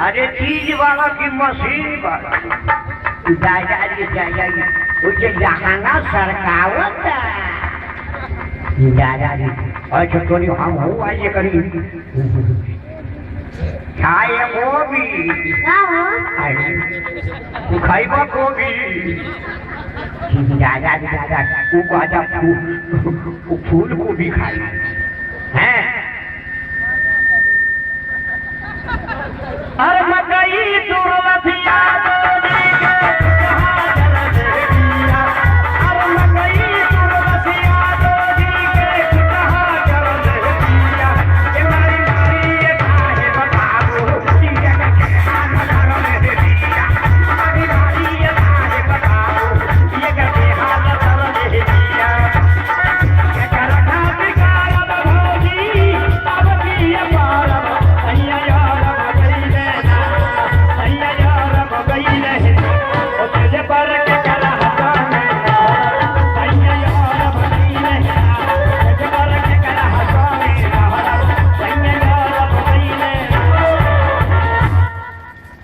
अरे चीज वाला की मशीन वाला जाएगा उसे जहाना सरकावत दादाजी और छोटी हम हो आइए करी खाए गोभी तू खाइबा गोभी दादा तू कहता फूल को भी खाई है अरे मकई दुर्लभिया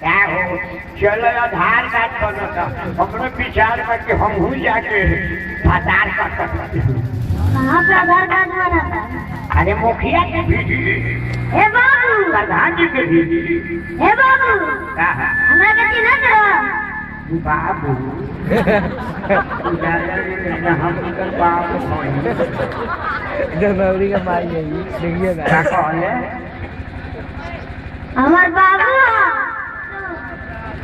चलो आधार कार्ड बनता अपने विचार करके हम हो जाके आधार कार्ड करते कहाँ पे आधार कार्ड बनाता? अरे मुखिया के भी हे बाबू प्रधान जी के भी हे बाबू हमरा के चिन्ह करो बाबू हम कर बाबू जनवरी का माई है देखिए क्या कहले हमार बाबू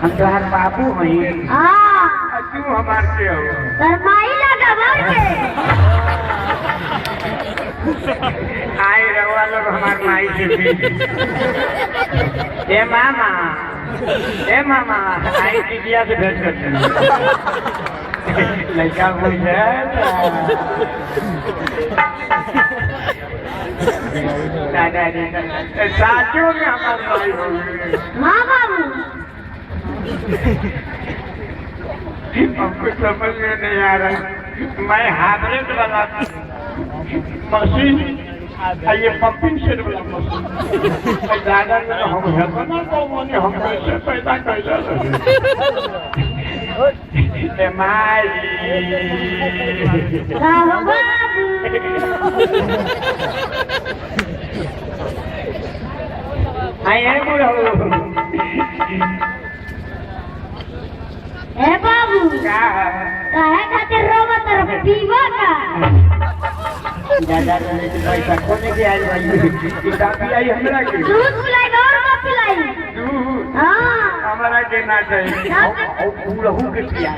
हम तुम्हार बाबू हैं हाँ तू हमार के हो सरमाई लगा बोल के आए रवा लोग हमार माई से भी ए मामा आई दीदिया से भेंट करते हैं लड़का बोल जाए दादाजी साथियों में हमारे माई हो गए हाँ बाबू हमको समझ में नहीं आ रहा मैं हाइब्रिड वाला मशीन ये पंपिंग सेट वाला मशीन दादा ने हम हेतना को मने हम कैसे पैदा कैसे ए माई बाबू आई है बोलो हे बाबू क्या काहे खातिर रोवा तरफ पीवा का दादा ने पैसा खोने के आई भाई किताब आई हमरा के दूध पिलाई और का पिलाई हाँ हमारा के ना चाहिए और पूरहू के पिया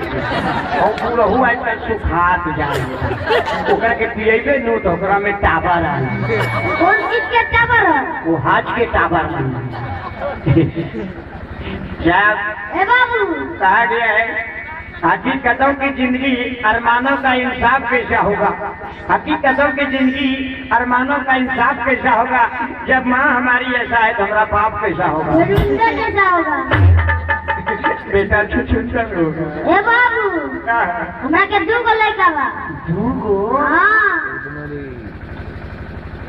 और पूरहू आज तक सुखात जाए ओकरा के पिएबे नु तो ओकरा में टाबर आ कौन चीज के टाबर है वो हाथ के टाबर जब हे बाबू कहा गया है हकीकतों की जिंदगी अरमानों का इंसाफ कैसा होगा हकीकतों की जिंदगी अरमानों का इंसाफ कैसा होगा जब माँ हमारी ऐसा है तो हमारा बाप कैसा होगा रुंदा कैसा होगा बेटा छुछुछा होगा हे बाबू हमरा के दू गो लड़का बा हाँ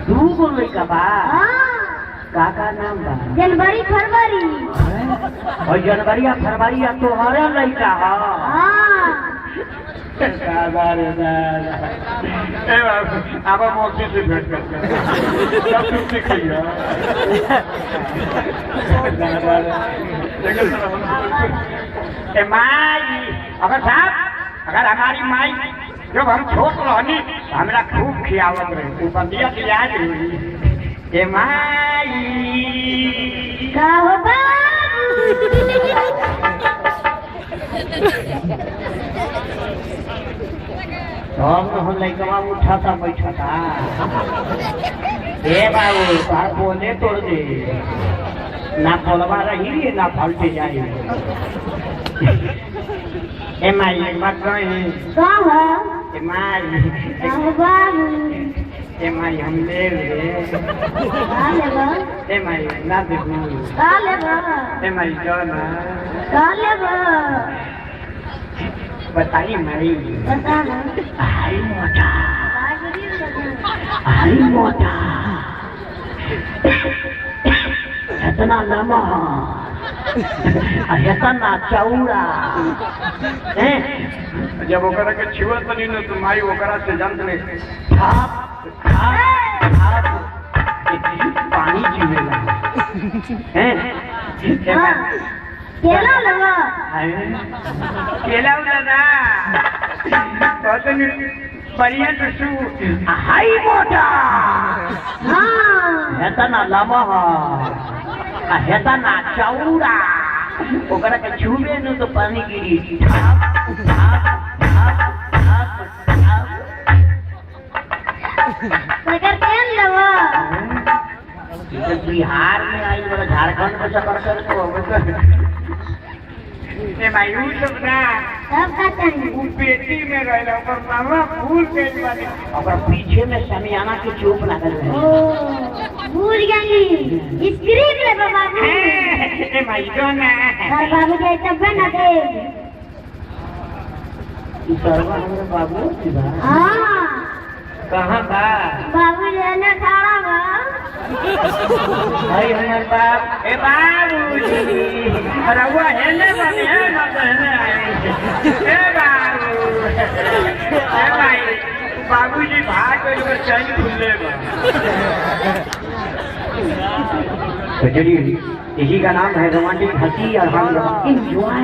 दू गो लड़का बा हाँ का नाम बा जनवरी फरवरी और जनवरी या फरवरी या तुम्हारा लड़का हाँ अब मौसी से भेंट करते सब कुछ सिखाइए माई अगर साहब अगर हमारी माई जब हम छोट रहनी हमरा खूब खियावत रहे तू बंदिया की याद रही ए माई का हो बाबू हम लड़का उठाता बैठाता ए बाबू तार बोले तोड़ दे ना फलवा रही ना फलते जाए ए माई मत रही का है ए माई का हो बाबू ए माई हम ले का लेबा ए माई ना देखू का लेबा ए माई जाना का लेबा बताइए माई बता ना आई मोटा आई मोटा इतना लम्हा हेतना चौड़ा हैं जब ओकरा के छुआ तनी न तो माई ओकरा से जानत नहीं थाप थाप थाप पानी चुएला हैं हाँ केला लगा केला ना बढ़िया टुसु हाई मोटा हाँ हेतना लम्हा हेतना चौड़ा ओकरा के छुबे न तो पानी गिरी थाप थाप थाप थाप थाप सकर केन लगा बिहार में आई बड़ा झारखंड में सफर कर तो मायूस ना सब का चाहिए उ पेटी में रहला ओकर मामा फूल पेट वाले ओकर पीछे में समियाना के चोप लागल ओ भूल गई स्क्रीन ले बाबू है ए माई दोना घर बाबू के तब ना दे ई सरवा हमरे बाबू बा हाँ कहां बा बाबू लेने खड़ा बा भाई हमर बाप ए बाबूजी रउआ हेने बने है ना हेने आए ए बाबू ए भाई बाबूजी भाग गए तो चैन खुले बा तो चलिए इसी का नाम है रोमांटिक हंसी और हम एंजॉय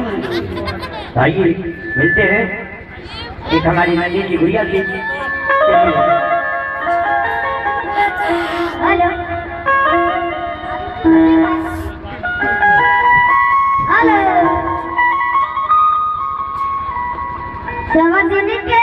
आइए मिलते हैं एक हमारी नदी की गुड़िया थी हेलो हेलो समझने के